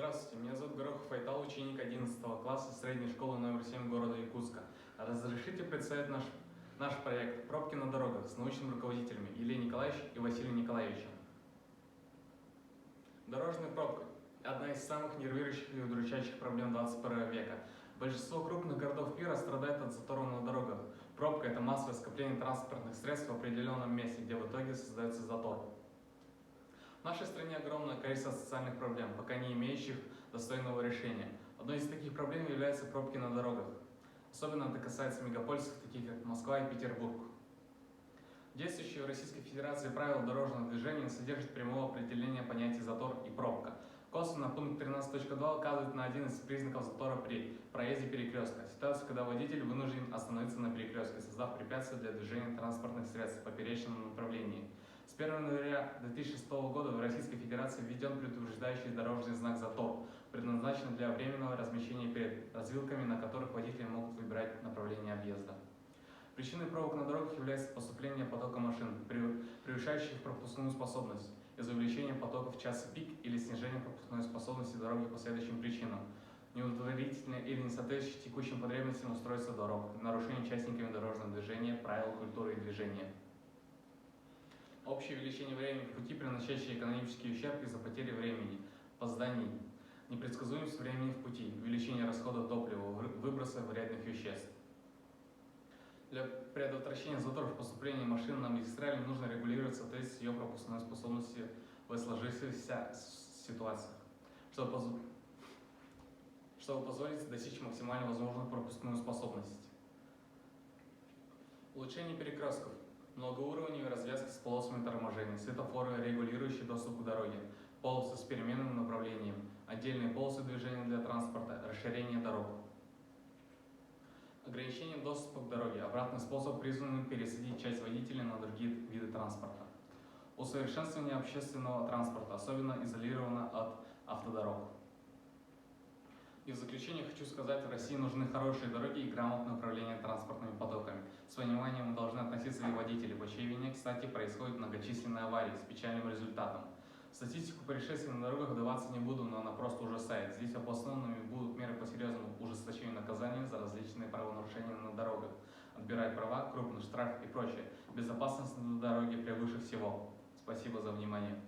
Здравствуйте, меня зовут Горохов Айтал, ученик 11 класса средней школы номер 7 города Якутска. Разрешите представить наш проект «Пробки на дорогах» с научными руководителями Ильей Николаевичем и Василием Николаевичем. Дорожная пробка – одна из самых нервирующих и удручающих проблем 21 века. Большинство крупных городов мира страдает от заторов на дорогах. Пробка – это массовое скопление транспортных средств в определенном месте, где в итоге создается затор. В нашей стране огромное количество социальных проблем, пока не имеющих достойного решения. Одной из таких проблем являются пробки на дорогах. Особенно это касается мегаполисов, таких как Москва и Петербург. Действующие в Российской Федерации правила дорожного движения содержат прямого определения понятий «затор» и «пробка». Косвенно пункт 13.2 указывает на один из признаков затора при проезде перекрестка. Ситуация, когда водитель вынужден остановиться на перекрестке, создав препятствие для движения транспортных средств в поперечном направлении. С 1 января 2006 года в Российской Федерации введен предупреждающий дорожный знак «Затор», предназначенный для временного размещения перед развилками, на которых водители могут выбирать направление объезда. Причиной пробок на дорогах является поступление потока машин, превышающих пропускную способность, из-за увеличения потоков в час пик или снижения пропускной способности дороги по следующим причинам: неудовлетворительное или несоответствующее текущим потребностям устройства дорог, нарушение участниками дорожного движения правил культуры и движения. Общее увеличение времени в пути, приносящее экономический ущерб из-за потери времени, опозданий, непредсказуемость времени в пути, увеличение расхода топлива, выброса вредных веществ. Для предотвращения заторов поступления машин на магистрали нужно регулировать соответствие ее пропускной способности в сложившихся ситуациях, чтобы позволить достичь максимально возможную пропускную способность. Улучшение перекрестков, многоуровневые развязки с полосами торможения, светофоры, регулирующие доступ к дороге, полосы с переменным направлением, отдельные полосы движения для транспорта, расширение дорог. Ограничение доступа к дороге – обратный способ, призванный пересадить часть водителей на другие виды транспорта. Усовершенствование общественного транспорта, особенно изолировано от автодорог. И в заключение хочу сказать, в России нужны хорошие дороги и грамотное управление транспортными потоками. С вниманием должны относиться и водители, по чьей вине, кстати, происходят многочисленные аварии с печальным результатом. Статистику происшествий на дорогах вдаваться не буду, но она просто ужасает. Здесь обоснованными будут меры по серьезному ужесточению наказания за различные правонарушения на дорогах, отбирая права, крупный штраф и прочее. Безопасность на дороге превыше всего. Спасибо за внимание.